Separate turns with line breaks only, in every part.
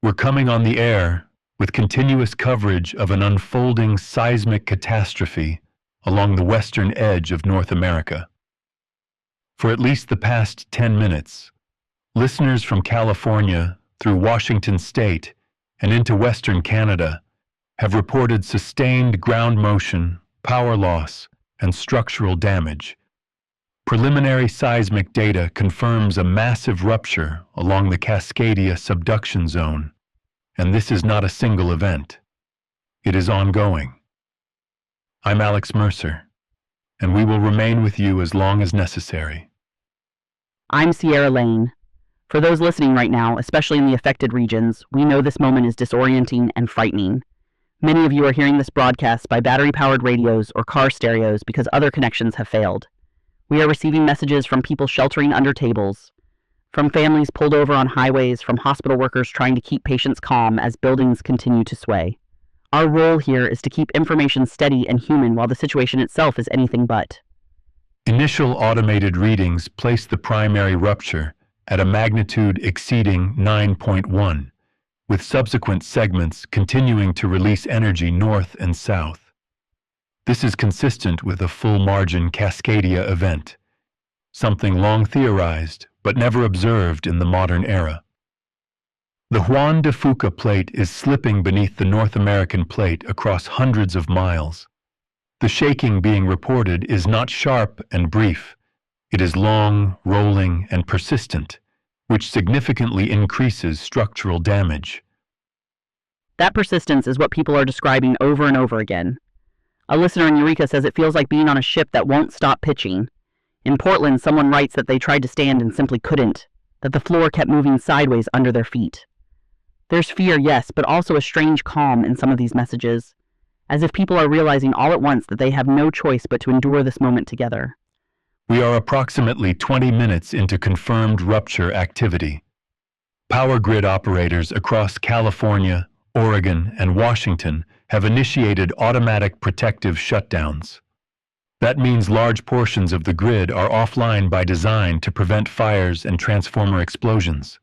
We're coming on the air with continuous coverage of an unfolding seismic catastrophe along the western edge of North America. For at least the past 10 minutes, listeners from California through Washington State and into Western Canada have reported sustained ground motion, power loss, and structural damage. Preliminary seismic data confirms a massive rupture along the Cascadia subduction zone, and this is not a single event. It is ongoing. I'm Alex Mercer, and we will remain with you as long as necessary.
I'm Sierra Lane. For those listening right now, especially in the affected regions, we know this moment is disorienting and frightening. Many of you are hearing this broadcast by battery-powered radios or car stereos because other connections have failed. We are receiving messages from people sheltering under tables, from families pulled over on highways, from hospital workers trying to keep patients calm as buildings continue to sway. Our role here is to keep information steady and human while the situation itself is anything but.
Initial automated readings place the primary rupture at a magnitude exceeding 9.1, with subsequent segments continuing to release energy north and south. This is consistent with a full-margin Cascadia event, something long theorized but never observed in the modern era. The Juan de Fuca plate is slipping beneath the North American plate across hundreds of miles. The shaking being reported is not sharp and brief. It is long, rolling, and persistent, which significantly increases structural damage.
That persistence is what people are describing over and over again. A listener in Eureka says it feels like being on a ship that won't stop pitching. In Portland, someone writes that they tried to stand and simply couldn't, that the floor kept moving sideways under their feet. There's fear, yes, but also a strange calm in some of these messages, as if people are realizing all at once that they have no choice but to endure this moment together.
We are approximately 20 minutes into confirmed rupture activity. Power grid operators across California, Oregon, and Washington have initiated automatic protective shutdowns. That means large portions of the grid are offline by design to prevent fires and transformer explosions.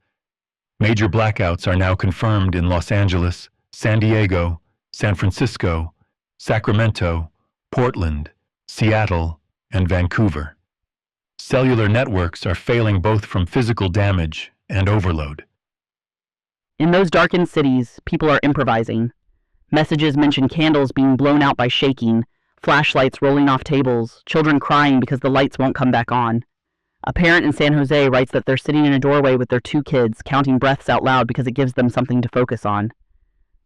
Major blackouts are now confirmed in Los Angeles, San Diego, San Francisco, Sacramento, Portland, Seattle, and Vancouver. Cellular networks are failing both from physical damage and overload.
In those darkened cities, people are improvising. Messages mention candles being blown out by shaking, flashlights rolling off tables, children crying because the lights won't come back on. A parent in San Jose writes that they're sitting in a doorway with their 2 kids, counting breaths out loud because it gives them something to focus on.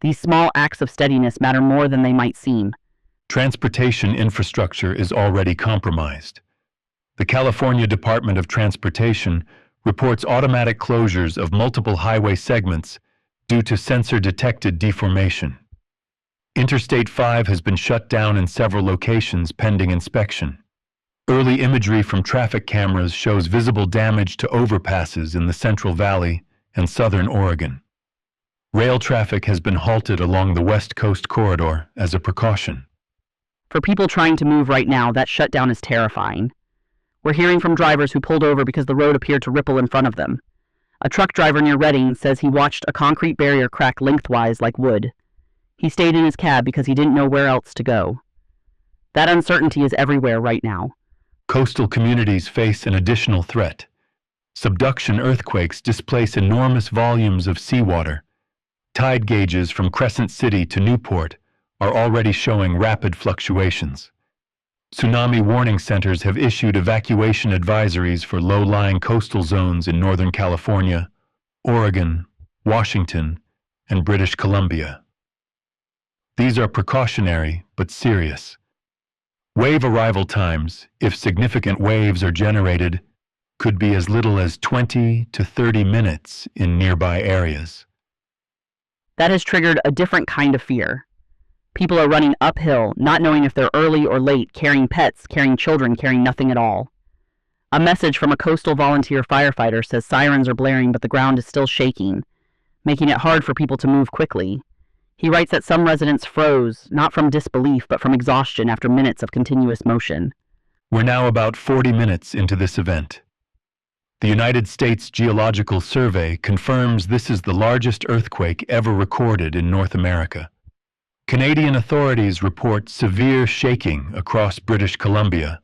These small acts of steadiness matter more than they might seem.
Transportation infrastructure is already compromised. The California Department of Transportation reports automatic closures of multiple highway segments due to sensor-detected deformation. Interstate 5 has been shut down in several locations pending inspection. Early imagery from traffic cameras shows visible damage to overpasses in the Central Valley and southern Oregon. Rail traffic has been halted along the West Coast corridor as a precaution.
For people trying to move right now, that shutdown is terrifying. We're hearing from drivers who pulled over because the road appeared to ripple in front of them. A truck driver near Redding says he watched a concrete barrier crack lengthwise like wood. He stayed in his cab because he didn't know where else to go. That uncertainty is everywhere right now.
Coastal communities face an additional threat. Subduction earthquakes displace enormous volumes of seawater. Tide gauges from Crescent City to Newport are already showing rapid fluctuations. Tsunami warning centers have issued evacuation advisories for low-lying coastal zones in Northern California, Oregon, Washington, and British Columbia. These are precautionary but serious. Wave arrival times, if significant waves are generated, could be as little as 20 to 30 minutes in nearby areas.
That has triggered a different kind of fear. People are running uphill, not knowing if they're early or late, carrying pets, carrying children, carrying nothing at all. A message from a coastal volunteer firefighter says sirens are blaring but the ground is still shaking, making it hard for people to move quickly. He writes that some residents froze, not from disbelief, but from exhaustion after minutes of continuous motion.
We're now about 40 minutes into this event. The United States Geological Survey confirms this is the largest earthquake ever recorded in North America. Canadian authorities report severe shaking across British Columbia,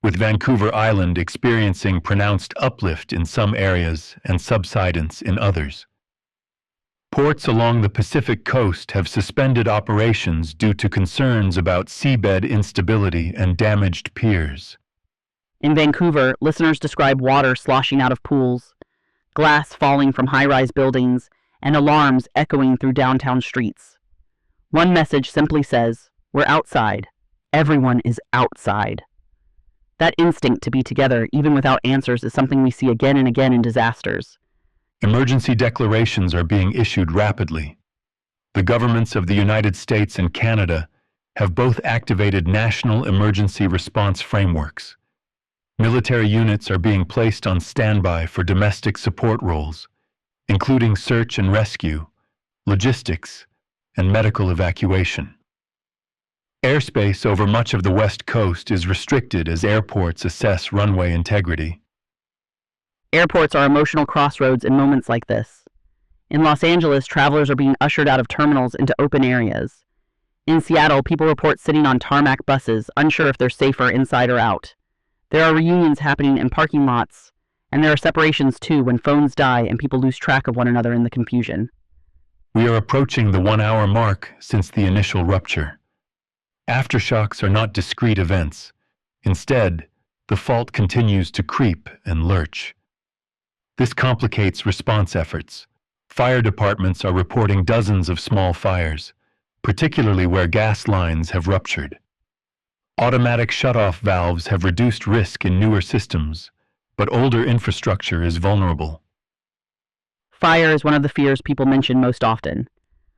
with Vancouver Island experiencing pronounced uplift in some areas and subsidence in others. Ports along the Pacific coast have suspended operations due to concerns about seabed instability and damaged piers.
In Vancouver, listeners describe water sloshing out of pools, glass falling from high-rise buildings, and alarms echoing through downtown streets. One message simply says, "We're outside. Everyone is outside." That instinct to be together, even without answers, is something we see again and again in disasters.
Emergency declarations are being issued rapidly. The governments of the United States and Canada have both activated national emergency response frameworks. Military units are being placed on standby for domestic support roles, including search and rescue, logistics, and medical evacuation. Airspace over much of the West Coast is restricted as airports assess runway integrity.
Airports are emotional crossroads in moments like this. In Los Angeles, travelers are being ushered out of terminals into open areas. In Seattle, people report sitting on tarmac buses, unsure if they're safer inside or out. There are reunions happening in parking lots, and there are separations too when phones die and people lose track of one another in the confusion.
We are approaching the 1-hour mark since the initial rupture. Aftershocks are not discrete events. Instead, the fault continues to creep and lurch. This complicates response efforts. Fire departments are reporting dozens of small fires, particularly where gas lines have ruptured. Automatic shutoff valves have reduced risk in newer systems, but older infrastructure is vulnerable.
Fire is one of the fears people mention most often.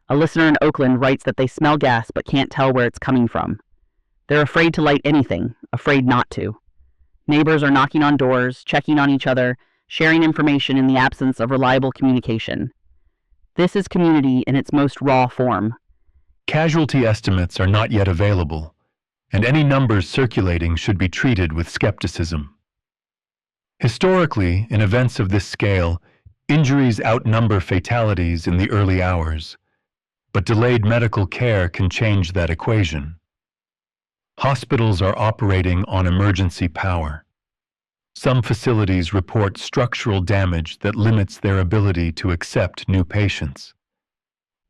A listener in Oakland writes that they smell gas but can't tell where it's coming from. They're afraid to light anything, afraid not to. Neighbors are knocking on doors, checking on each other, sharing information in the absence of reliable communication. This is community in its most raw form.
Casualty estimates are not yet available, and any numbers circulating should be treated with skepticism. Historically, in events of this scale, injuries outnumber fatalities in the early hours, but delayed medical care can change that equation. Hospitals are operating on emergency power. Some facilities report structural damage that limits their ability to accept new patients.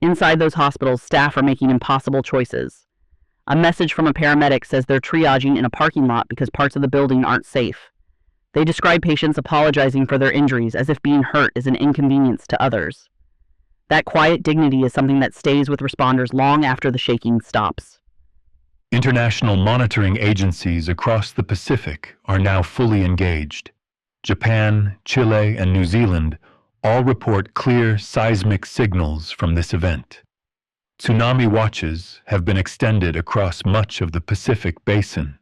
Inside those hospitals, staff are making impossible choices. A message from a paramedic says they're triaging in a parking lot because parts of the building aren't safe. They describe patients apologizing for their injuries as if being hurt is an inconvenience to others. That quiet dignity is something that stays with responders long after the shaking stops.
International monitoring agencies across the Pacific are now fully engaged. Japan, Chile, and New Zealand all report clear seismic signals from this event. Tsunami watches have been extended across much of the Pacific basin.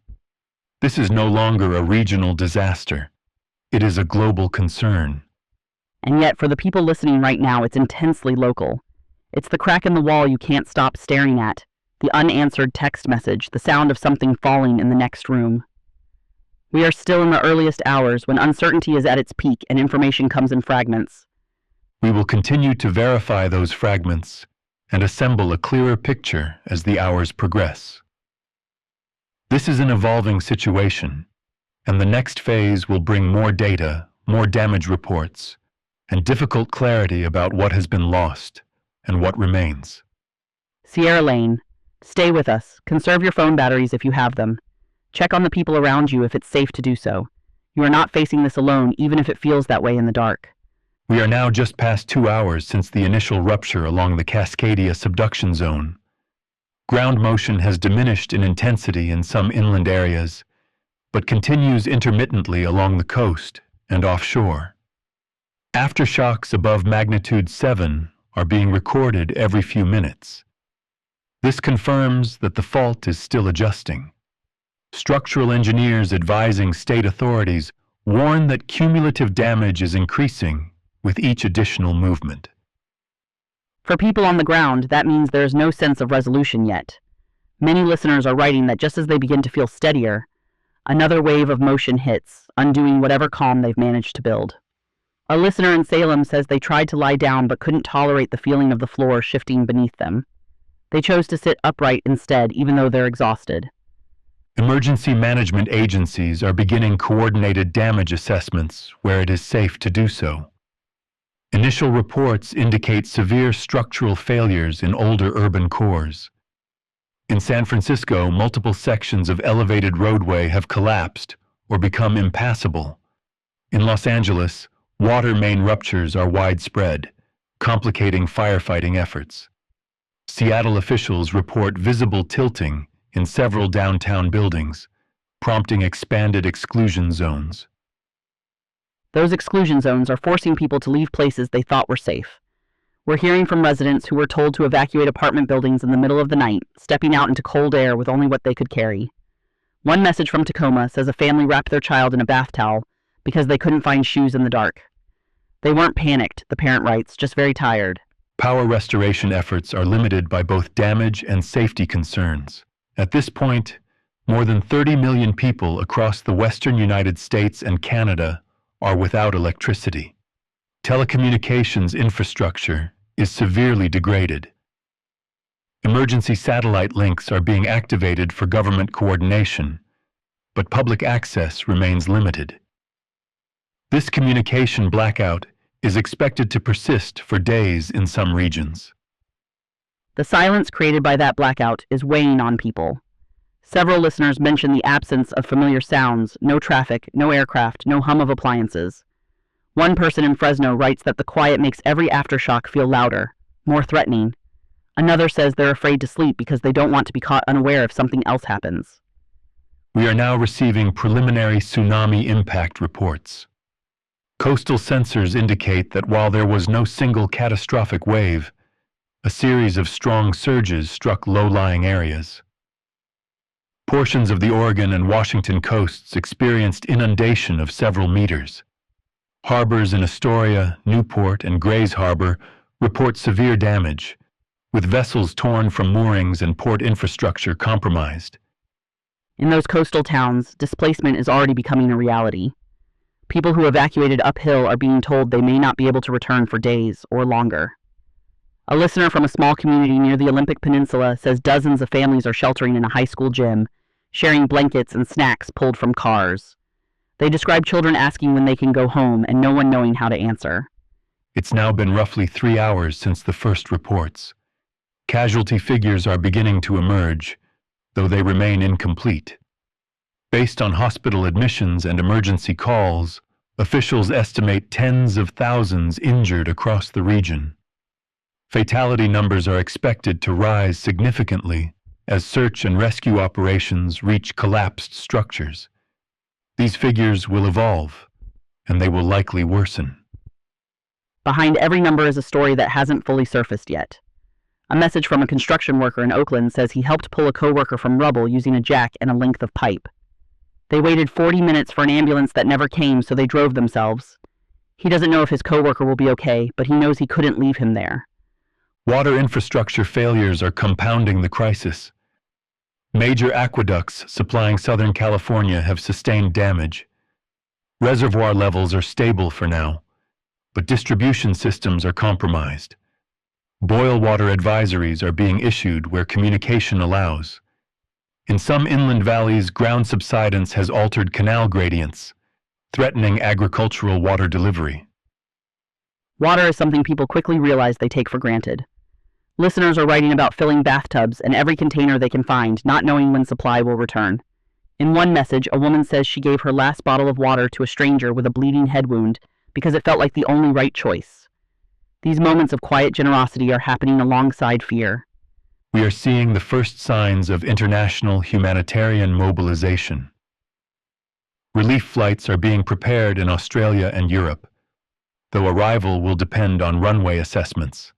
This is no longer a regional disaster. It is a global concern.
And yet, for the people listening right now, it's intensely local. It's the crack in the wall you can't stop staring at, the unanswered text message, the sound of something falling in the next room. We are still in the earliest hours when uncertainty is at its peak and information comes in fragments.
We will continue to verify those fragments and assemble a clearer picture as the hours progress. This is an evolving situation, and the next phase will bring more data, more damage reports, and difficult clarity about what has been lost and what remains.
Sierra Lane, stay with us. Conserve your phone batteries if you have them. Check on the people around you if it's safe to do so. You are not facing this alone, even if it feels that way in the dark.
We are now just past 2 hours since the initial rupture along the Cascadia subduction zone. Ground motion has diminished in intensity in some inland areas, but continues intermittently along the coast and offshore. Aftershocks above magnitude 7 are being recorded every few minutes. This confirms that the fault is still adjusting. Structural engineers advising state authorities warn that cumulative damage is increasing with each additional movement.
For people on the ground, that means there is no sense of resolution yet. Many listeners are writing that just as they begin to feel steadier, Another wave of motion hits, undoing whatever calm they've managed to build. A listener in Salem says they tried to lie down but couldn't tolerate the feeling of the floor shifting beneath them. They chose to sit upright instead, even though they're exhausted.
Emergency management agencies are beginning coordinated damage assessments where it is safe to do so. Initial reports indicate severe structural failures in older urban cores. In San Francisco, multiple sections of elevated roadway have collapsed or become impassable. In Los Angeles, water main ruptures are widespread, complicating firefighting efforts. Seattle officials report visible tilting in several downtown buildings, prompting expanded exclusion zones.
Those exclusion zones are forcing people to leave places they thought were safe. We're hearing from residents who were told to evacuate apartment buildings in the middle of the night, stepping out into cold air with only what they could carry. One message from Tacoma says a family wrapped their child in a bath towel because they couldn't find shoes in the dark. They weren't panicked, the parent writes, just very tired.
Power restoration efforts are limited by both damage and safety concerns. At this point, more than 30 million people across the western United States and Canada are without electricity. Telecommunications infrastructure is severely degraded. Emergency satellite links are being activated for government coordination, but public access remains limited. This communication blackout is expected to persist for days in some regions.
The silence created by that blackout is weighing on people. Several listeners mention the absence of familiar sounds, no traffic, no aircraft, no hum of appliances. One person in Fresno writes that the quiet makes every aftershock feel louder, more threatening. Another says they're afraid to sleep because they don't want to be caught unaware if something else happens.
We are now receiving preliminary tsunami impact reports. Coastal sensors indicate that while there was no single catastrophic wave, a series of strong surges struck low-lying areas. Portions of the Oregon and Washington coasts experienced inundation of several meters. Harbors in Astoria, Newport, and Grays Harbor report severe damage, with vessels torn from moorings and port infrastructure compromised.
In those coastal towns, displacement is already becoming a reality. People who evacuated uphill are being told they may not be able to return for days or longer. A listener from a small community near the Olympic Peninsula says dozens of families are sheltering in a high school gym, sharing blankets and snacks pulled from cars. They describe children asking when they can go home and no one knowing how to answer.
It's now been roughly 3 hours since the first reports. Casualty figures are beginning to emerge, though they remain incomplete. Based on hospital admissions and emergency calls, officials estimate tens of thousands injured across the region. Fatality numbers are expected to rise significantly as search and rescue operations reach collapsed structures. These figures will evolve, and they will likely worsen.
Behind every number is a story that hasn't fully surfaced yet. A message from a construction worker in Oakland says he helped pull a coworker from rubble using a jack and a length of pipe. They waited 40 minutes for an ambulance that never came, so they drove themselves. He doesn't know if his coworker will be okay, but he knows he couldn't leave him there.
Water infrastructure failures are compounding the crisis. Major aqueducts supplying Southern California have sustained damage. Reservoir levels are stable for now, but distribution systems are compromised. Boil water advisories are being issued where communication allows. In some inland valleys, ground subsidence has altered canal gradients, threatening agricultural water delivery.
Water is something people quickly realize they take for granted. Listeners are writing about filling bathtubs and every container they can find, not knowing when supply will return. In one message, a woman says she gave her last bottle of water to a stranger with a bleeding head wound because it felt like the only right choice. These moments of quiet generosity are happening alongside fear.
We are seeing the first signs of international humanitarian mobilization. Relief flights are being prepared in Australia and Europe, though arrival will depend on runway assessments.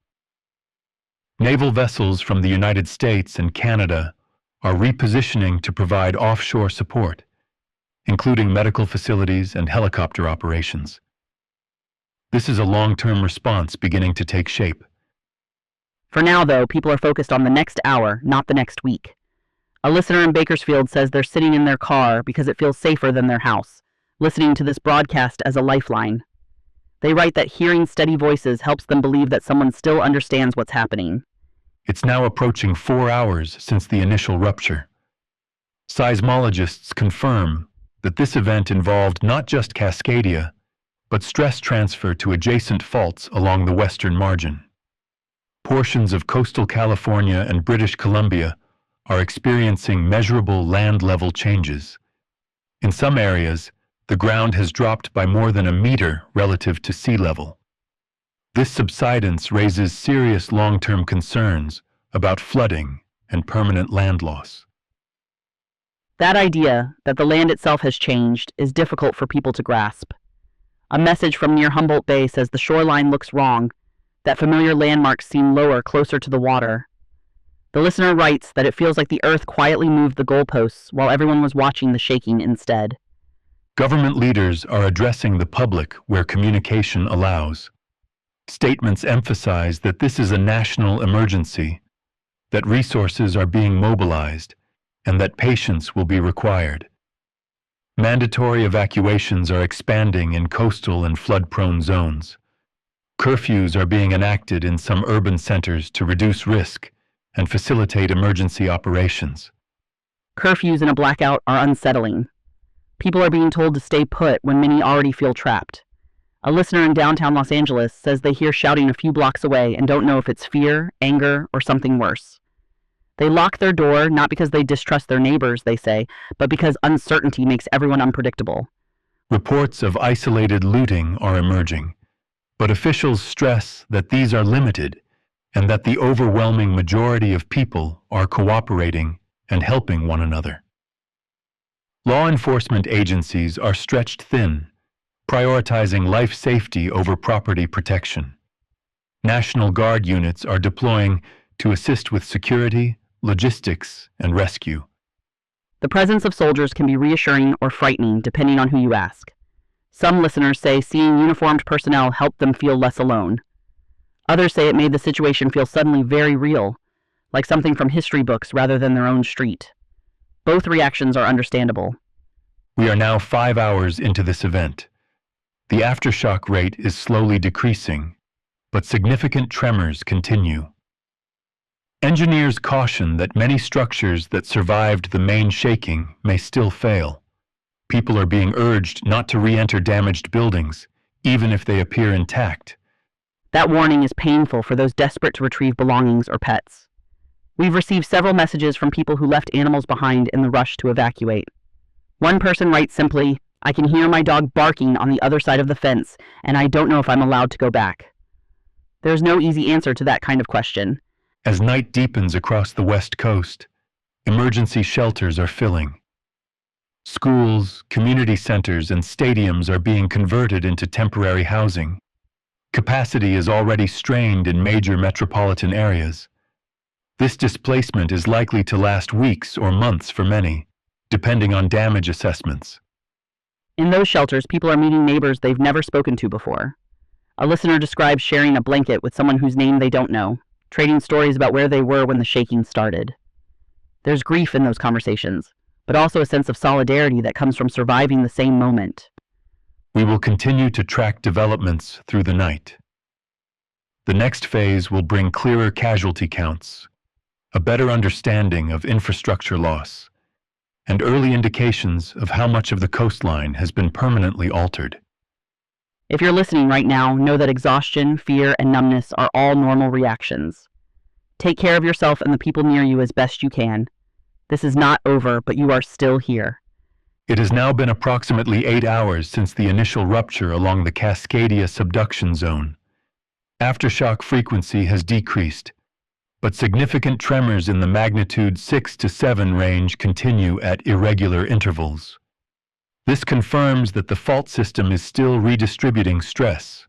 Naval vessels from the United States and Canada are repositioning to provide offshore support, including medical facilities and helicopter operations. This is a long-term response beginning to take shape.
For now, though, people are focused on the next hour, not the next week. A listener in Bakersfield says they're sitting in their car because it feels safer than their house, listening to this broadcast as a lifeline. They write that hearing steady voices helps them believe that someone still understands what's happening.
It's now approaching 4 hours since the initial rupture. Seismologists confirm that this event involved not just Cascadia, but stress transfer to adjacent faults along the western margin. Portions of coastal California and British Columbia are experiencing measurable land level changes. In some areas, the ground has dropped by more than a meter relative to sea level. This subsidence raises serious long-term concerns about flooding and permanent land loss.
That idea that the land itself has changed is difficult for people to grasp. A message from near Humboldt Bay says the shoreline looks wrong, that familiar landmarks seem lower, closer to the water. The listener writes that it feels like the earth quietly moved the goalposts while everyone was watching the shaking instead.
Government leaders are addressing the public where communication allows. Statements emphasize that this is a national emergency, that resources are being mobilized, and that patience will be required. Mandatory evacuations are expanding in coastal and flood-prone zones. Curfews are being enacted in some urban centers to reduce risk and facilitate emergency operations.
Curfews in a blackout are unsettling. People are being told to stay put when many already feel trapped. A listener in downtown Los Angeles says they hear shouting a few blocks away and don't know if it's fear, anger, or something worse. They lock their door not because they distrust their neighbors, they say, but because uncertainty makes everyone unpredictable.
Reports of isolated looting are emerging, but officials stress that these are limited and that the overwhelming majority of people are cooperating and helping one another. Law enforcement agencies are stretched thin, prioritizing life safety over property protection. National Guard units are deploying to assist with security, logistics, and rescue.
The presence of soldiers can be reassuring or frightening depending on who you ask. Some listeners say seeing uniformed personnel helped them feel less alone. Others say it made the situation feel suddenly very real, like something from history books rather than their own street. Both reactions are understandable.
We are now 5 hours into this event. The aftershock rate is slowly decreasing, but significant tremors continue. Engineers caution that many structures that survived the main shaking may still fail. People are being urged not to re-enter damaged buildings, even if they appear intact.
That warning is painful for those desperate to retrieve belongings or pets. We've received several messages from people who left animals behind in the rush to evacuate. One person writes simply, "I can hear my dog barking on the other side of the fence, and I don't know if I'm allowed to go back." There's no easy answer to that kind of question.
As night deepens across the West Coast, emergency shelters are filling. Schools, community centers, and stadiums are being converted into temporary housing. Capacity is already strained in major metropolitan areas. This displacement is likely to last weeks or months for many, depending on damage assessments.
In those shelters, people are meeting neighbors they've never spoken to before. A listener describes sharing a blanket with someone whose name they don't know, trading stories about where they were when the shaking started. There's grief in those conversations, but also a sense of solidarity that comes from surviving the same moment.
We will continue to track developments through the night. The next phase will bring clearer casualty counts, a better understanding of infrastructure loss, and early indications of how much of the coastline has been permanently altered.
If you're listening right now, know that exhaustion, fear, and numbness are all normal reactions. Take care of yourself and the people near you as best you can. This is not over, but you are still here.
It has now been approximately 8 hours since the initial rupture along the Cascadia subduction zone. Aftershock frequency has decreased, but significant tremors in the magnitude 6 to 7 range continue at irregular intervals. This confirms that the fault system is still redistributing stress.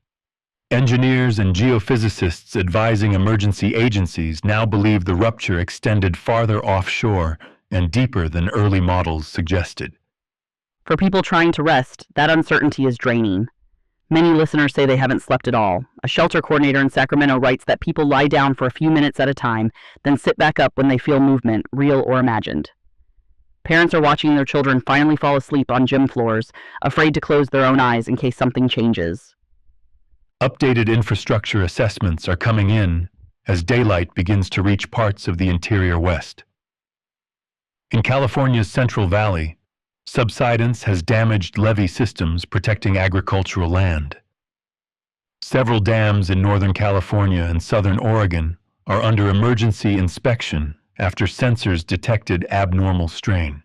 Engineers and geophysicists advising emergency agencies now believe the rupture extended farther offshore and deeper than early models suggested.
For people trying to rest, that uncertainty is draining. Many listeners say they haven't slept at all. A shelter coordinator in Sacramento writes that people lie down for a few minutes at a time, then sit back up when they feel movement, real or imagined. Parents are watching their children finally fall asleep on gym floors, afraid to close their own eyes in case something changes.
Updated infrastructure assessments are coming in as daylight begins to reach parts of the interior west. In California's Central Valley, subsidence has damaged levee systems protecting agricultural land. Several dams in Northern California and Southern Oregon are under emergency inspection after sensors detected abnormal strain.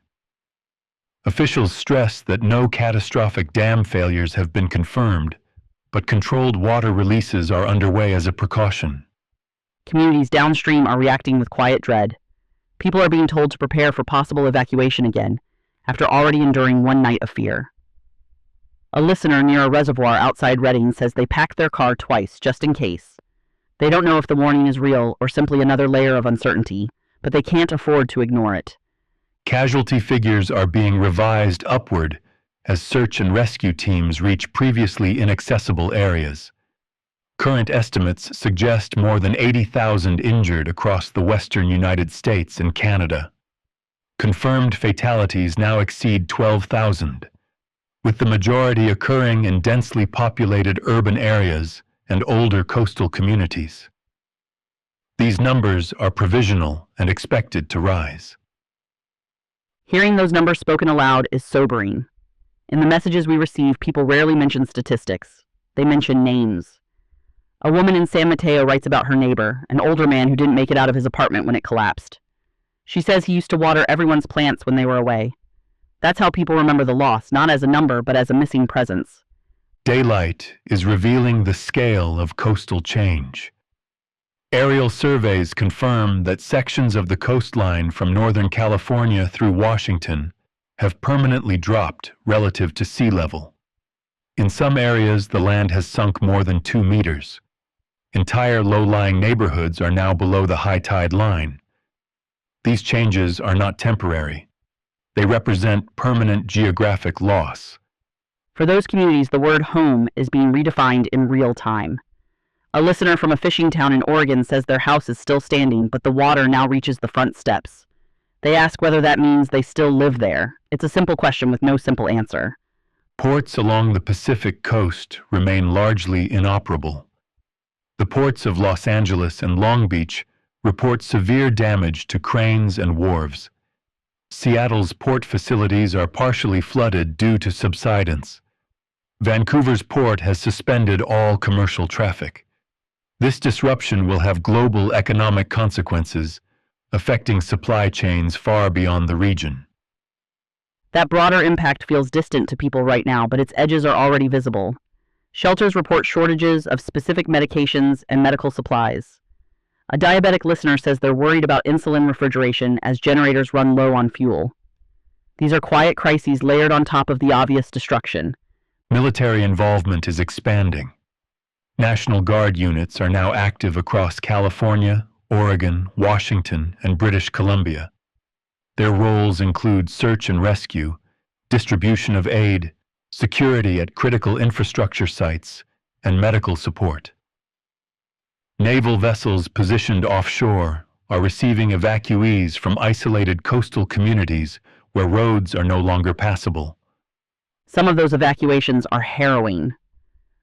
Officials stress that no catastrophic dam failures have been confirmed, but controlled water releases are underway as a precaution.
Communities downstream are reacting with quiet dread. People are being told to prepare for possible evacuation again, after already enduring one night of fear. A listener near a reservoir outside Redding says they packed their car twice, just in case. They don't know if the warning is real or simply another layer of uncertainty, but they can't afford to ignore it.
Casualty figures are being revised upward as search and rescue teams reach previously inaccessible areas. Current estimates suggest more than 80,000 injured across the western United States and Canada. Confirmed fatalities now exceed 12,000, with the majority occurring in densely populated urban areas and older coastal communities. These numbers are provisional and expected to rise.
Hearing those numbers spoken aloud is sobering. In the messages we receive, people rarely mention statistics. They mention names. A woman in San Mateo writes about her neighbor, an older man who didn't make it out of his apartment when it collapsed. She says he used to water everyone's plants when they were away. That's how people remember the loss, not as a number, but as a missing presence.
Daylight is revealing the scale of coastal change. Aerial surveys confirm that sections of the coastline from Northern California through Washington have permanently dropped relative to sea level. In some areas, the land has sunk more than 2 meters. Entire low-lying neighborhoods are now below the high tide line. These changes are not temporary. They represent permanent geographic loss.
For those communities, the word home is being redefined in real time. A listener from a fishing town in Oregon says their house is still standing, but the water now reaches the front steps. They ask whether that means they still live there. It's a simple question with no simple answer.
Ports along the Pacific coast remain largely inoperable. The ports of Los Angeles and Long Beach report severe damage to cranes and wharves. Seattle's port facilities are partially flooded due to subsidence. Vancouver's port has suspended all commercial traffic. This disruption will have global economic consequences, affecting supply chains far beyond the region.
That broader impact feels distant to people right now, but its edges are already visible. Shelters report shortages of specific medications and medical supplies. A diabetic listener says they're worried about insulin refrigeration as generators run low on fuel. These are quiet crises layered on top of the obvious destruction.
Military involvement is expanding. National Guard units are now active across California, Oregon, Washington, and British Columbia. Their roles include search and rescue, distribution of aid, security at critical infrastructure sites, and medical support. Naval vessels positioned offshore are receiving evacuees from isolated coastal communities where roads are no longer passable.
Some of those evacuations are harrowing.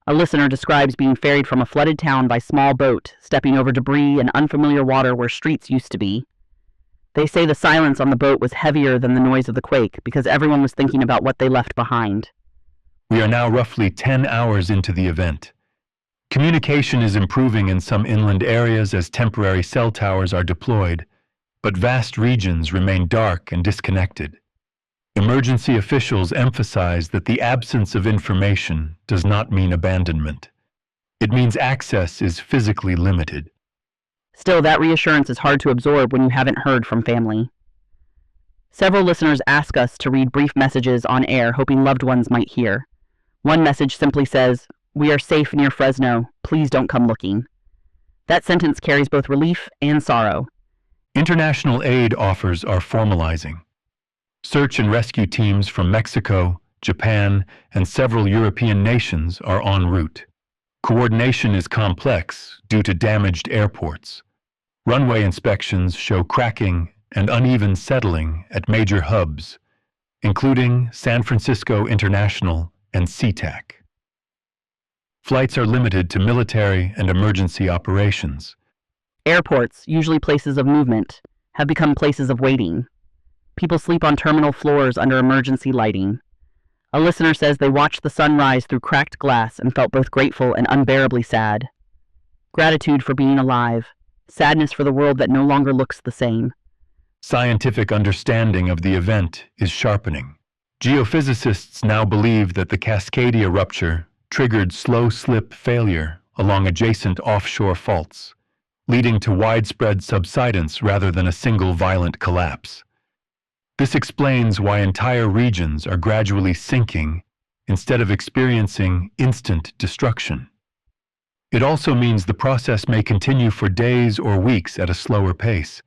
A listener describes being ferried from a flooded town by small boat, stepping over debris and unfamiliar water where streets used to be. They say the silence on the boat was heavier than the noise of the quake because everyone was thinking about what they left behind.
We are now roughly 10 hours into the event. Communication is improving in some inland areas as temporary cell towers are deployed, but vast regions remain dark and disconnected. Emergency officials emphasize that the absence of information does not mean abandonment. It means access is physically limited.
Still, that reassurance is hard to absorb when you haven't heard from family. Several listeners ask us to read brief messages on air, hoping loved ones might hear. One message simply says, "We are safe near Fresno. Please don't come looking." That sentence carries both relief and sorrow.
International aid offers are formalizing. Search and rescue teams from Mexico, Japan, and several European nations are en route. Coordination is complex due to damaged airports. Runway inspections show cracking and uneven settling at major hubs, including San Francisco International and SeaTac. Flights are limited to military and emergency operations.
Airports, usually places of movement, have become places of waiting. People sleep on terminal floors under emergency lighting. A listener says they watched the sun rise through cracked glass and felt both grateful and unbearably sad. Gratitude for being alive, sadness for the world that no longer looks the same.
Scientific understanding of the event is sharpening. Geophysicists now believe that the Cascadia rupture triggered slow slip failure along adjacent offshore faults, leading to widespread subsidence rather than a single violent collapse. This explains why entire regions are gradually sinking instead of experiencing instant destruction. It also means the process may continue for days or weeks at a slower pace.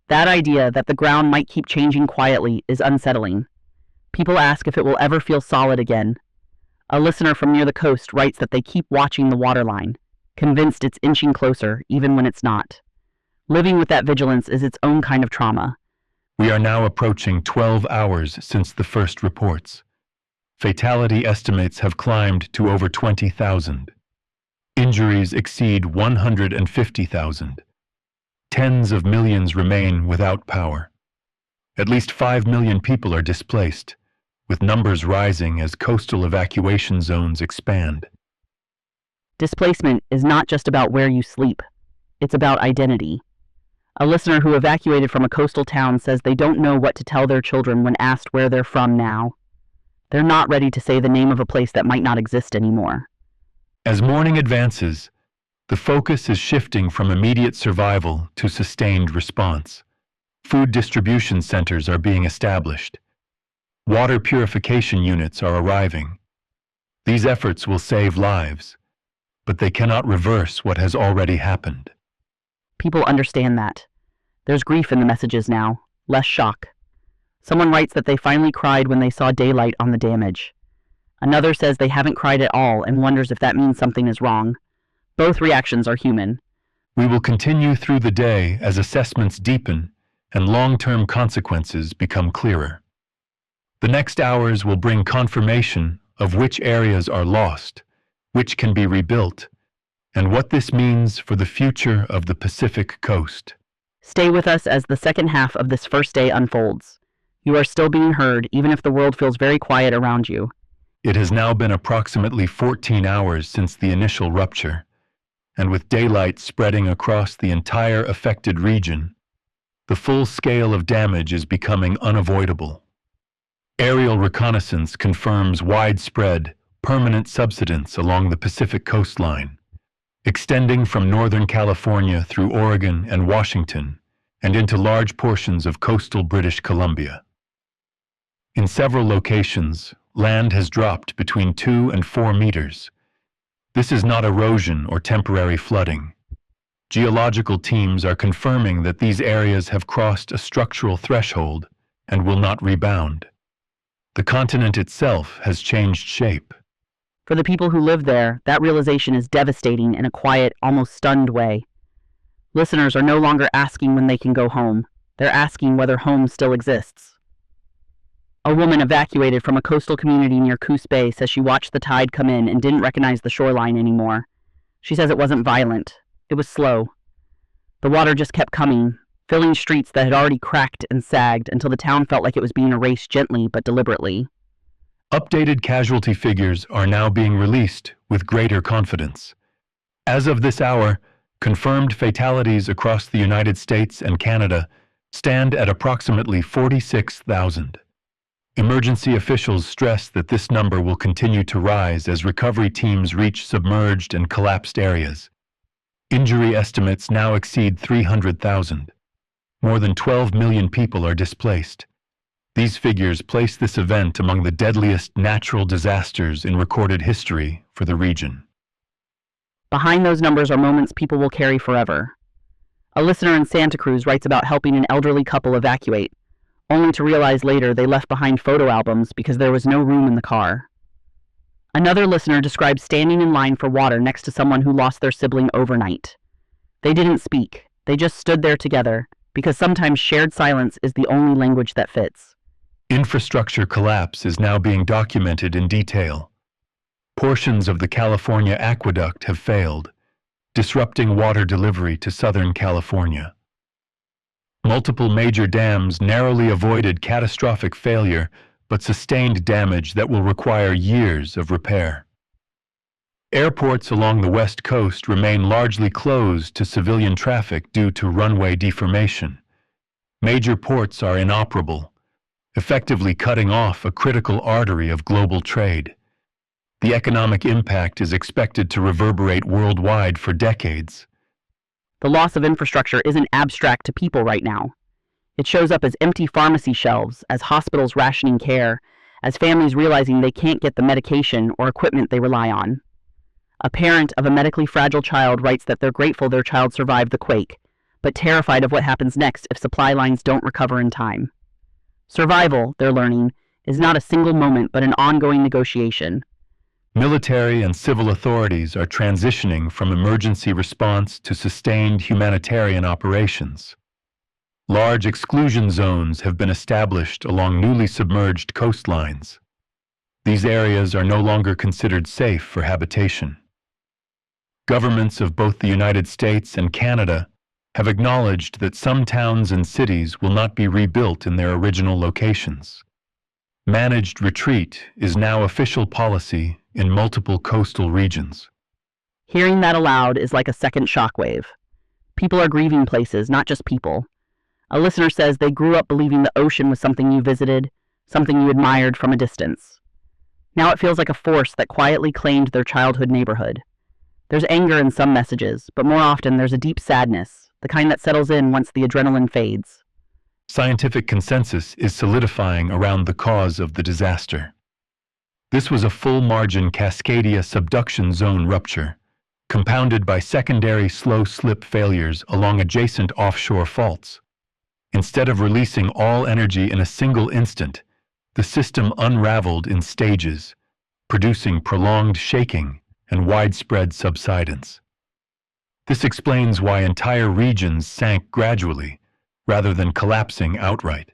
That idea that the ground might keep changing quietly is unsettling. People ask if it will ever feel solid again. A listener from near the coast writes that they keep watching the waterline, convinced it's inching closer even when it's not. Living with that vigilance is its own kind of trauma.
We are now approaching 12 hours since the first reports. Fatality estimates have climbed to over 20,000. Injuries exceed 150,000. Tens of millions remain without power. At least 5 million people are displaced, with numbers rising as coastal evacuation zones expand.
Displacement is not just about where you sleep. It's about identity. A listener who evacuated from a coastal town says they don't know what to tell their children when asked where they're from now. They're not ready to say the name of a place that might not exist anymore.
As morning advances, the focus is shifting from immediate survival to sustained response. Food distribution centers are being established. Water purification units are arriving. These efforts will save lives, but they cannot reverse what has already happened.
People understand that. There's grief in the messages now, less shock. Someone writes that they finally cried when they saw daylight on the damage. Another says they haven't cried at all and wonders if that means something is wrong. Both reactions are human.
We will continue through the day as assessments deepen and long-term consequences become clearer. The next hours will bring confirmation of which areas are lost, which can be rebuilt, and what this means for the future of the Pacific coast.
Stay with us as the second half of this first day unfolds. You are still being heard, even if the world feels very quiet around you.
It has now been approximately 14 hours since the initial rupture, and with daylight spreading across the entire affected region, the full scale of damage is becoming unavoidable. Aerial reconnaissance confirms widespread, permanent subsidence along the Pacific coastline, extending from Northern California through Oregon and Washington and into large portions of coastal British Columbia. In several locations, land has dropped between 2 and 4 meters. This is not erosion or temporary flooding. Geological teams are confirming that these areas have crossed a structural threshold and will not rebound. The continent itself has changed shape.
For the people who live there, that realization is devastating in a quiet, almost stunned way. Listeners are no longer asking when they can go home. They're asking whether home still exists. A woman evacuated from a coastal community near Coos Bay says she watched the tide come in and didn't recognize the shoreline anymore. She says it wasn't violent. It was slow. The water just kept coming, filling streets that had already cracked and sagged until the town felt like it was being erased gently but deliberately.
Updated casualty figures are now being released with greater confidence. As of this hour, confirmed fatalities across the United States and Canada stand at approximately 46,000. Emergency officials stress that this number will continue to rise as recovery teams reach submerged and collapsed areas. Injury estimates now exceed 300,000. More than 12 million people are displaced. These figures place this event among the deadliest natural disasters in recorded history for the region.
Behind those numbers are moments people will carry forever. A listener in Santa Cruz writes about helping an elderly couple evacuate, only to realize later they left behind photo albums because there was no room in the car. Another listener describes standing in line for water next to someone who lost their sibling overnight. They didn't speak. They just stood there together, because sometimes shared silence is the only language that fits.
Infrastructure collapse is now being documented in detail. Portions of the California aqueduct have failed, disrupting water delivery to Southern California. Multiple major dams narrowly avoided catastrophic failure but sustained damage that will require years of repair. Airports along the West Coast remain largely closed to civilian traffic due to runway deformation. Major ports are inoperable, effectively cutting off a critical artery of global trade. The economic impact is expected to reverberate worldwide for decades.
The loss of infrastructure isn't abstract to people right now. It shows up as empty pharmacy shelves, as hospitals rationing care, as families realizing they can't get the medication or equipment they rely on. A parent of a medically fragile child writes that they're grateful their child survived the quake, but terrified of what happens next if supply lines don't recover in time. Survival, they're learning, is not a single moment but an ongoing negotiation.
Military and civil authorities are transitioning from emergency response to sustained humanitarian operations. Large exclusion zones have been established along newly submerged coastlines. These areas are no longer considered safe for habitation. Governments of both the United States and Canada have acknowledged that some towns and cities will not be rebuilt in their original locations. Managed retreat is now official policy in multiple coastal regions.
Hearing that aloud is like a second shockwave. People are grieving places, not just people. A listener says they grew up believing the ocean was something you visited, something you admired from a distance. Now it feels like a force that quietly claimed their childhood neighborhood. There's anger in some messages, but more often there's a deep sadness, the kind that settles in once the adrenaline fades.
Scientific consensus is solidifying around the cause of the disaster. This was a full-margin Cascadia subduction zone rupture, compounded by secondary slow-slip failures along adjacent offshore faults. Instead of releasing all energy in a single instant, the system unraveled in stages, producing prolonged shaking and widespread subsidence. This explains why entire regions sank gradually, rather than collapsing outright.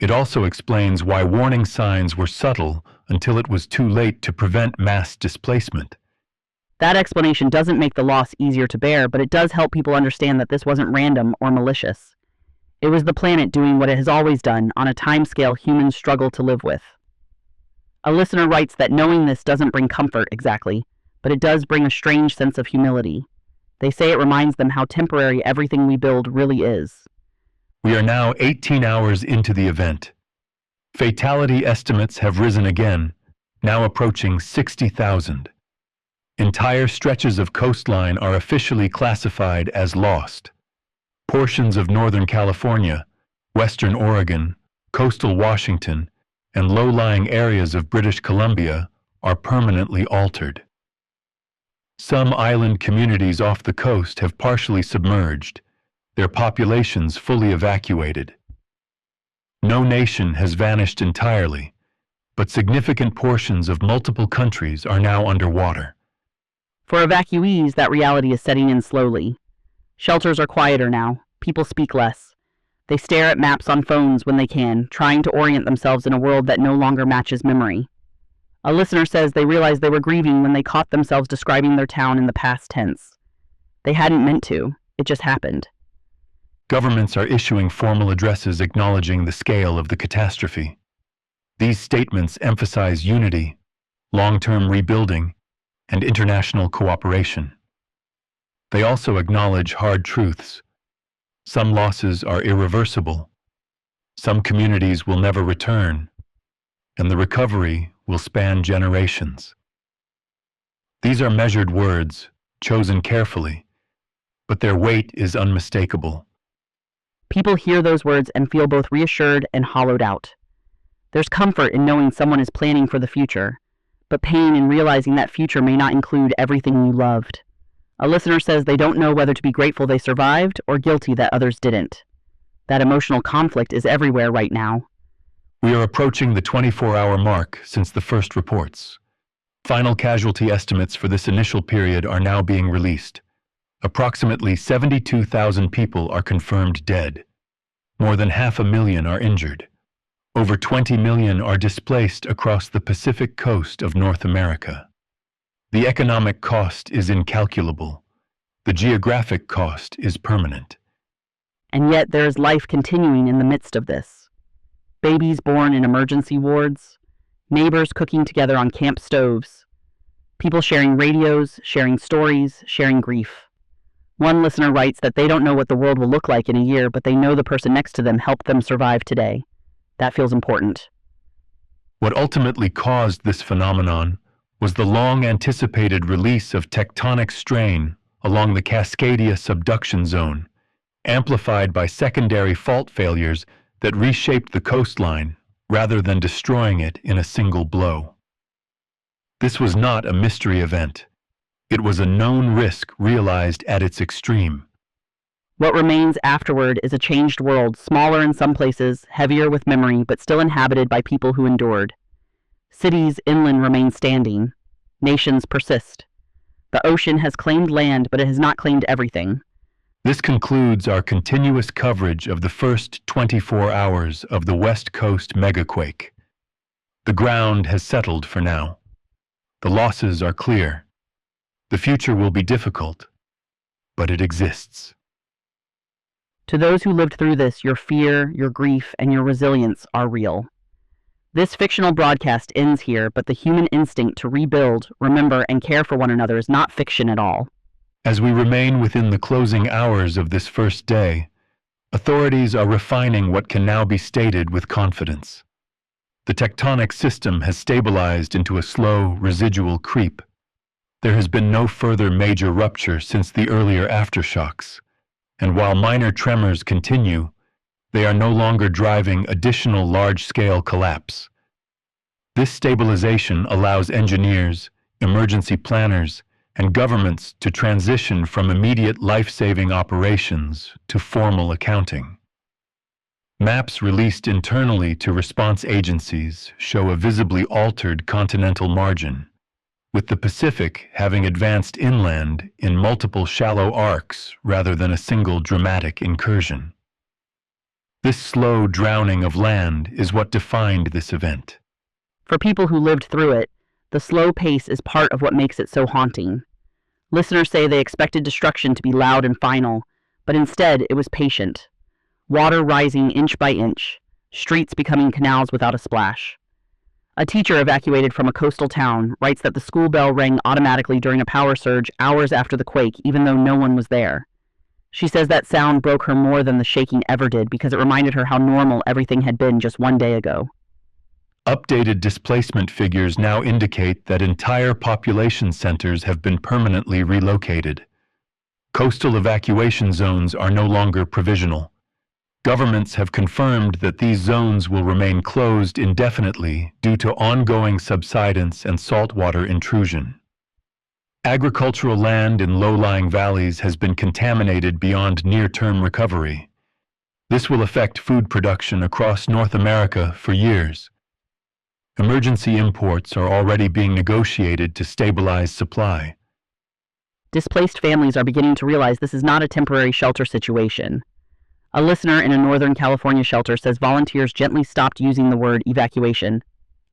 It also explains why warning signs were subtle until it was too late to prevent mass displacement.
That explanation doesn't make the loss easier to bear, but it does help people understand that this wasn't random or malicious. It was the planet doing what it has always done on a timescale humans struggle to live with. A listener writes that knowing this doesn't bring comfort exactly, but it does bring a strange sense of humility. They say it reminds them how temporary everything we build really is.
We are now 18 hours into the event. Fatality estimates have risen again, now approaching 60,000. Entire stretches of coastline are officially classified as lost. Portions of Northern California, Western Oregon, coastal Washington, and low-lying areas of British Columbia are permanently altered. Some island communities off the coast have partially submerged, their populations fully evacuated. No nation has vanished entirely, but significant portions of multiple countries are now underwater.
For evacuees, that reality is setting in slowly. Shelters are quieter now. People speak less. They stare at maps on phones when they can, trying to orient themselves in a world that no longer matches memory. A listener says they realized they were grieving when they caught themselves describing their town in the past tense. They hadn't meant to. It just happened.
Governments are issuing formal addresses acknowledging the scale of the catastrophe. These statements emphasize unity, long-term rebuilding, and international cooperation. They also acknowledge hard truths. Some losses are irreversible. Some communities will never return, and the recovery will span generations. These are measured words, chosen carefully, but their weight is unmistakable.
People hear those words and feel both reassured and hollowed out. There's comfort in knowing someone is planning for the future, but pain in realizing that future may not include everything you loved. A listener says they don't know whether to be grateful they survived or guilty that others didn't. That emotional conflict is everywhere right now.
We are approaching the 24-hour mark since the first reports. Final casualty estimates for this initial period are now being released. Approximately 72,000 people are confirmed dead. More than 500,000 are injured. Over 20 million are displaced across the Pacific coast of North America. The economic cost is incalculable. The geographic cost is permanent.
And yet there is life continuing in the midst of this. Babies born in emergency wards, neighbors cooking together on camp stoves, people sharing radios, sharing stories, sharing grief. One listener writes that they don't know what the world will look like in a year, but they know the person next to them helped them survive today. That feels important.
What ultimately caused this phenomenon was the long-anticipated release of tectonic strain along the Cascadia subduction zone, amplified by secondary fault failures that reshaped the coastline rather than destroying it in a single blow. This was not a mystery event. It was a known risk realized at its extreme.
What remains afterward is a changed world, smaller in some places, heavier with memory, but still inhabited by people who endured. Cities inland remain standing. Nations persist. The ocean has claimed land, but it has not claimed everything.
This concludes our continuous coverage of the first 24 hours of the West Coast megaquake. The ground has settled for now. The losses are clear. The future will be difficult, but it exists.
To those who lived through this, your fear, your grief, and your resilience are real. This fictional broadcast ends here, but the human instinct to rebuild, remember, and care for one another is not fiction at all.
As we remain within the closing hours of this first day, authorities are refining what can now be stated with confidence. The tectonic system has stabilized into a slow, residual creep. There has been no further major rupture since the earlier aftershocks, and while minor tremors continue, they are no longer driving additional large-scale collapse. This stabilization allows engineers, emergency planners, and governments to transition from immediate life-saving operations to formal accounting. Maps released internally to response agencies show a visibly altered continental margin, with the Pacific having advanced inland in multiple shallow arcs rather than a single dramatic incursion. This slow drowning of land is what defined this event.
For people who lived through it, the slow pace is part of what makes it so haunting. Listeners say they expected destruction to be loud and final, but instead it was patient. Water rising inch by inch, streets becoming canals without a splash. A teacher evacuated from a coastal town writes that the school bell rang automatically during a power surge hours after the quake, even though no one was there. She says that sound broke her more than the shaking ever did because it reminded her how normal everything had been just one day ago.
Updated displacement figures now indicate that entire population centers have been permanently relocated. Coastal evacuation zones are no longer provisional. Governments have confirmed that these zones will remain closed indefinitely due to ongoing subsidence and saltwater intrusion. Agricultural land in low-lying valleys has been contaminated beyond near-term recovery. This will affect food production across North America for years. Emergency imports are already being negotiated to stabilize supply.
Displaced families are beginning to realize this is not a temporary shelter situation. A listener in a Northern California shelter says volunteers gently stopped using the word evacuation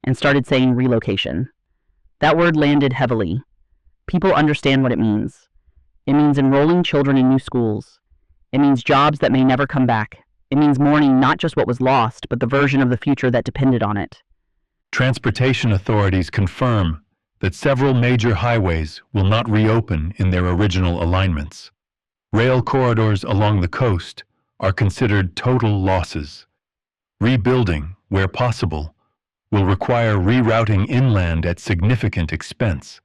and started saying relocation. That word landed heavily. People understand what it means. It means enrolling children in new schools. It means jobs that may never come back. It means mourning not just what was lost, but the version of the future that depended on it.
Transportation authorities confirm that several major highways will not reopen in their original alignments. Rail corridors along the coast are considered total losses. Rebuilding, where possible, will require rerouting inland at significant expense.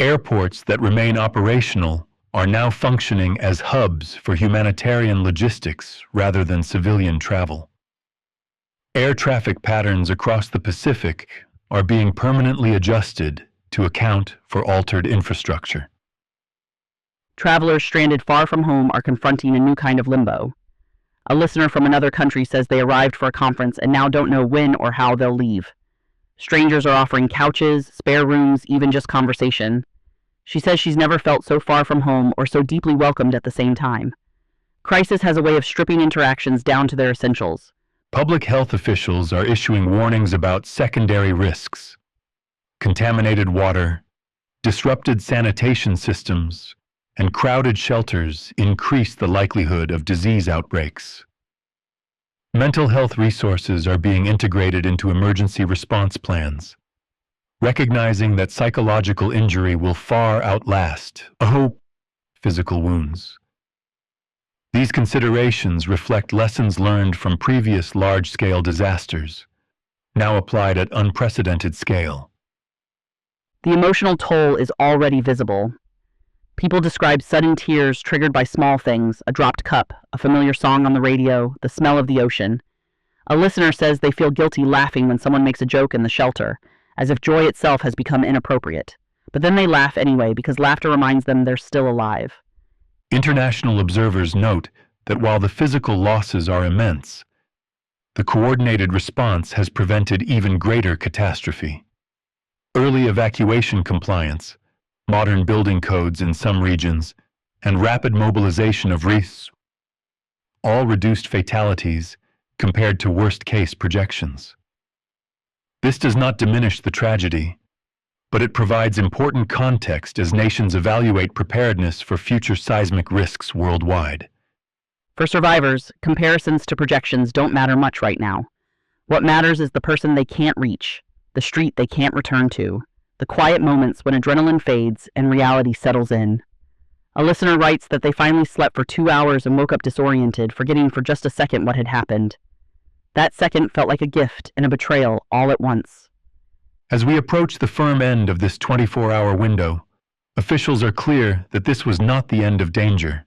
Airports that remain operational are now functioning as hubs for humanitarian logistics rather than civilian travel. Air traffic patterns across the Pacific are being permanently adjusted to account for altered infrastructure.
Travelers stranded far from home are confronting a new kind of limbo. A listener from another country says they arrived for a conference and now don't know when or how they'll leave. Strangers are offering couches, spare rooms, even just conversation. She says she's never felt so far from home or so deeply welcomed at the same time. Crisis has a way of stripping interactions down to their essentials.
Public health officials are issuing warnings about secondary risks. Contaminated water, disrupted sanitation systems, and crowded shelters increase the likelihood of disease outbreaks. Mental health resources are being integrated into emergency response plans, recognizing that psychological injury will far outlast physical wounds. These considerations reflect lessons learned from previous large-scale disasters, now applied at unprecedented scale.
The emotional toll is already visible. People describe sudden tears triggered by small things, a dropped cup, a familiar song on the radio, the smell of the ocean. A listener says they feel guilty laughing when someone makes a joke in the shelter, as if joy itself has become inappropriate. But then they laugh anyway because laughter reminds them they're still alive.
International observers note that while the physical losses are immense, the coordinated response has prevented even greater catastrophe. Early evacuation compliance, modern building codes in some regions, and rapid mobilization of reefs all reduced fatalities compared to worst-case projections. This does not diminish the tragedy, but it provides important context as nations evaluate preparedness for future seismic risks worldwide.
For survivors, comparisons to projections don't matter much right now. What matters is the person they can't reach, the street they can't return to, the quiet moments when adrenaline fades and reality settles in. A listener writes that they finally slept for 2 hours and woke up disoriented, forgetting for just a second what had happened. That second felt like a gift and a betrayal all at once.
As we approach the firm end of this 24-hour window, officials are clear that this was not the end of danger,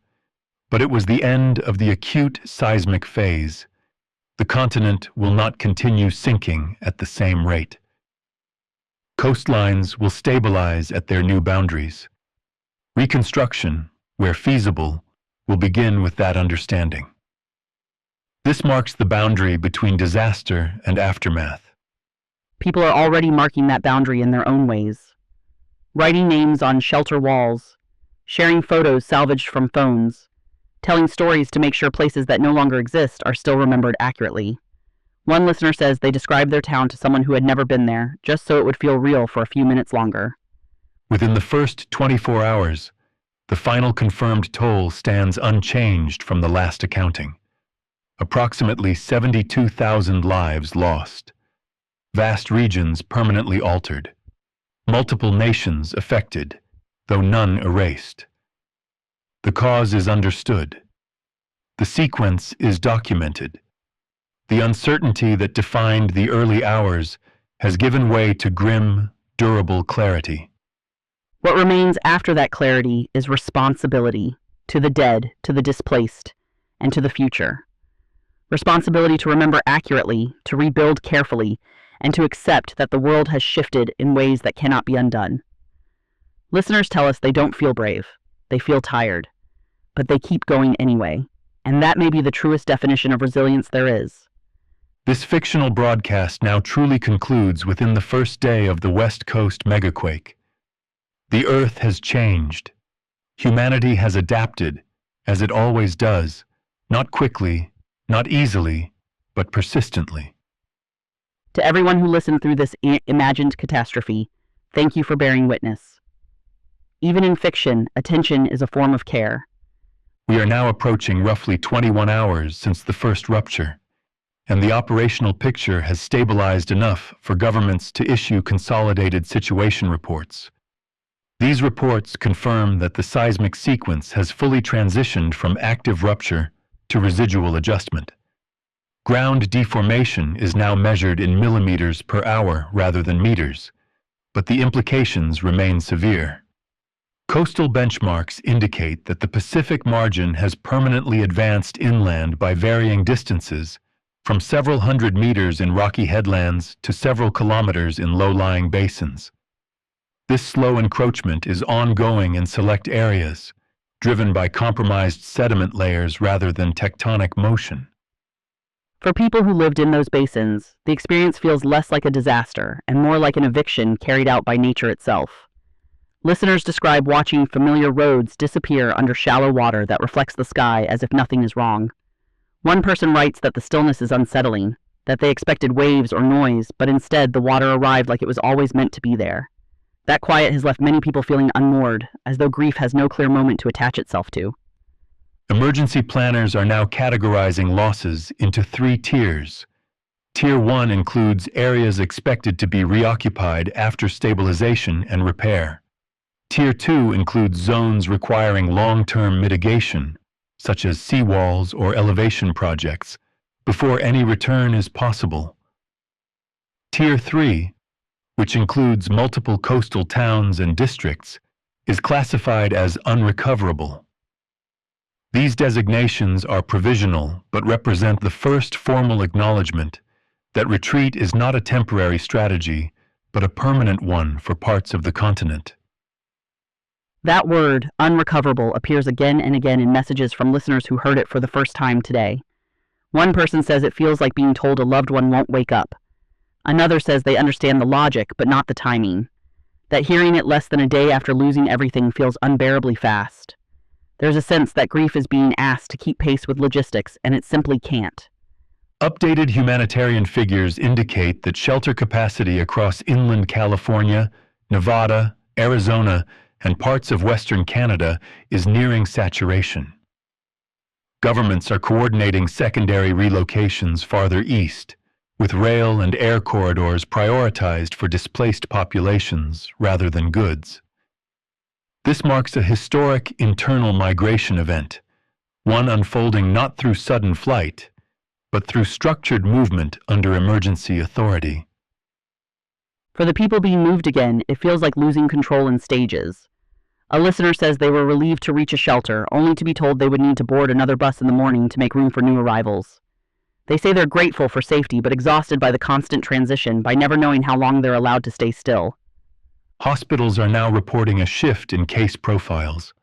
but it was the end of the acute seismic phase. The continent will not continue sinking at the same rate. Coastlines will stabilize at their new boundaries. Reconstruction, where feasible, will begin with that understanding. This marks the boundary between disaster and aftermath.
People are already marking that boundary in their own ways. Writing names on shelter walls, sharing photos salvaged from phones, telling stories to make sure places that no longer exist are still remembered accurately. One listener says they described their town to someone who had never been there, just so it would feel real for a few minutes longer.
Within the first 24 hours, the final confirmed toll stands unchanged from the last accounting. Approximately 72,000 lives lost. Vast regions permanently altered. Multiple nations affected, though none erased. The cause is understood. The sequence is documented. The uncertainty that defined the early hours has given way to grim, durable clarity.
What remains after that clarity is responsibility to the dead, to the displaced, and to the future. Responsibility to remember accurately, to rebuild carefully, and to accept that the world has shifted in ways that cannot be undone. Listeners tell us they don't feel brave, they feel tired, but they keep going anyway, and that may be the truest definition of resilience there is.
This fictional broadcast now truly concludes within the first day of the West Coast megaquake. The Earth has changed. Humanity has adapted, as it always does, not quickly, not easily, but persistently.
To everyone who listened through this imagined catastrophe, thank you for bearing witness. Even in fiction, attention is a form of care.
We are now approaching roughly 21 hours since the first rupture, and the operational picture has stabilized enough for governments to issue consolidated situation reports. These reports confirm that the seismic sequence has fully transitioned from active rupture to residual adjustment. Ground deformation is now measured in millimeters per hour rather than meters, but the implications remain severe. Coastal benchmarks indicate that the Pacific margin has permanently advanced inland by varying distances, from several hundred meters in rocky headlands to several kilometers in low-lying basins. This slow encroachment is ongoing in select areas, driven by compromised sediment layers rather than tectonic motion.
For people who lived in those basins, the experience feels less like a disaster and more like an eviction carried out by nature itself. Listeners describe watching familiar roads disappear under shallow water that reflects the sky as if nothing is wrong. One person writes that the stillness is unsettling, that they expected waves or noise, but instead the water arrived like it was always meant to be there. That quiet has left many people feeling unmoored, as though grief has no clear moment to attach itself to.
Emergency planners are now categorizing losses into 3 tiers. Tier 1 includes areas expected to be reoccupied after stabilization and repair. Tier 2 includes zones requiring long-term mitigation, such as seawalls or elevation projects, before any return is possible. Tier 3, which includes multiple coastal towns and districts, is classified as unrecoverable. These designations are provisional but represent the first formal acknowledgement that retreat is not a temporary strategy, but a permanent one for parts of the continent.
That word, unrecoverable, appears again and again in messages from listeners who heard it for the first time today. One person says it feels like being told a loved one won't wake up. Another says they understand the logic, but not the timing. That hearing it less than a day after losing everything feels unbearably fast. There's a sense that grief is being asked to keep pace with logistics, and it simply can't.
Updated humanitarian figures indicate that shelter capacity across inland California, Nevada, Arizona, and parts of Western Canada is nearing saturation. Governments are coordinating secondary relocations farther east, with rail and air corridors prioritized for displaced populations rather than goods. This marks a historic internal migration event, one unfolding not through sudden flight, but through structured movement under emergency authority.
For the people being moved again, it feels like losing control in stages. A listener says they were relieved to reach a shelter, only to be told they would need to board another bus in the morning to make room for new arrivals. They say they're grateful for safety, but exhausted by the constant transition, by never knowing how long they're allowed to stay still.
Hospitals are now reporting a shift in case profiles.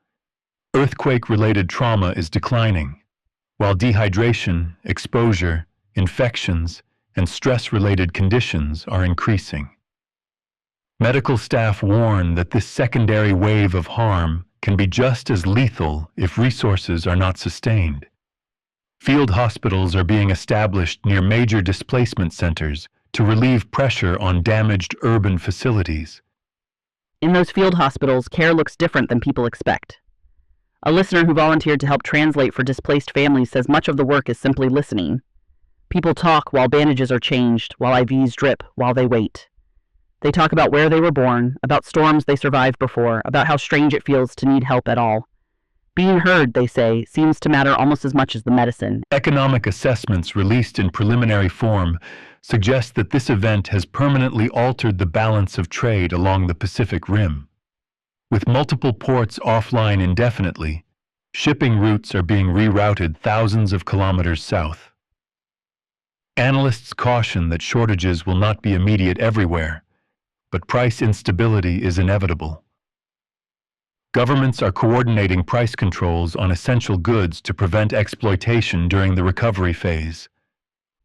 Earthquake-related trauma is declining, while dehydration, exposure, infections, and stress-related conditions are increasing. Medical staff warn that this secondary wave of harm can be just as lethal if resources are not sustained. Field hospitals are being established near major displacement centers to relieve pressure on damaged urban facilities.
In those field hospitals, care looks different than people expect. A listener who volunteered to help translate for displaced families says much of the work is simply listening. People talk while bandages are changed, while IVs drip, while they wait. They talk about where they were born, about storms they survived before, about how strange it feels to need help at all. Being heard, they say, seems to matter almost as much as the medicine.
Economic assessments released in preliminary form suggest that this event has permanently altered the balance of trade along the Pacific Rim. With multiple ports offline indefinitely, shipping routes are being rerouted thousands of kilometers south. Analysts caution that shortages will not be immediate everywhere, but price instability is inevitable. Governments are coordinating price controls on essential goods to prevent exploitation during the recovery phase.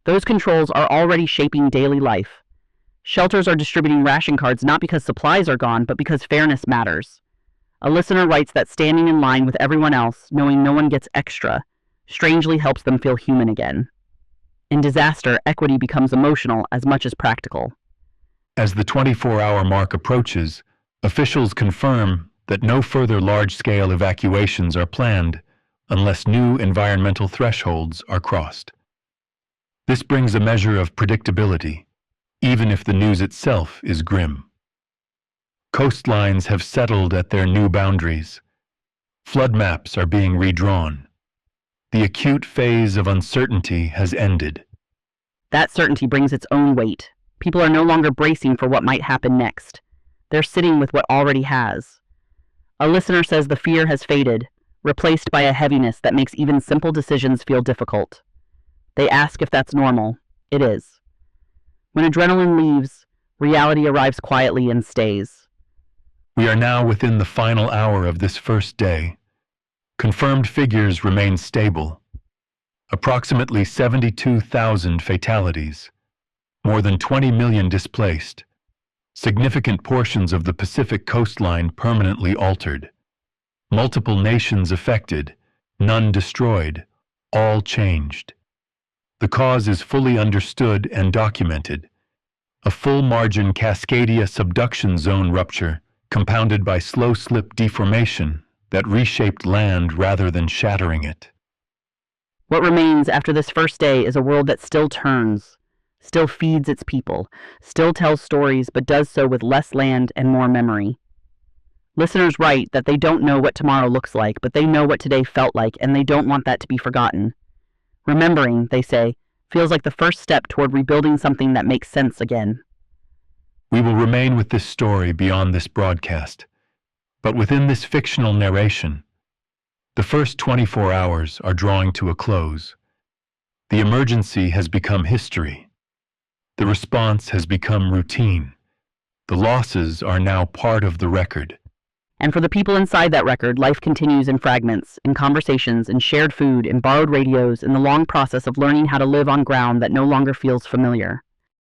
Those controls are already shaping daily life. Shelters are distributing ration cards not because supplies are gone, but because fairness matters. A listener writes that standing in line with everyone else, knowing no one gets extra, strangely helps them feel human again. In disaster, equity becomes emotional as much as practical.
As the 24-hour mark approaches, officials confirm that no further large-scale evacuations are planned unless new environmental thresholds are crossed. This brings a measure of predictability, even if the news itself is grim. Coastlines have settled at their new boundaries. Flood maps are being redrawn. The acute phase of uncertainty has ended.
That certainty brings its own weight. People are no longer bracing for what might happen next. They're sitting with what already has. A listener says the fear has faded, replaced by a heaviness that makes even simple decisions feel difficult. They ask if that's normal. It is. When adrenaline leaves, reality arrives quietly and stays.
We are now within the final hour of this first day. Confirmed figures remain stable. Approximately 72,000 fatalities. More than 20 million displaced. Significant portions of the Pacific coastline permanently altered. Multiple nations affected, none destroyed, all changed. The cause is fully understood and documented. A full-margin Cascadia subduction zone rupture, compounded by slow-slip deformation that reshaped land rather than shattering it.
What remains after this first day is a world that still turns, still feeds its people, still tells stories, but does so with less land and more memory. Listeners write that they don't know what tomorrow looks like, but they know what today felt like, and they don't want that to be forgotten. Remembering, they say, feels like the first step toward rebuilding something that makes sense again.
We will remain with this story beyond this broadcast, but within this fictional narration, the first 24 hours are drawing to a close. The emergency has become history. The response has become routine. The losses are now part of the record.
And for the people inside that record, life continues in fragments, in conversations, in shared food, in borrowed radios, in the long process of learning how to live on ground that no longer feels familiar.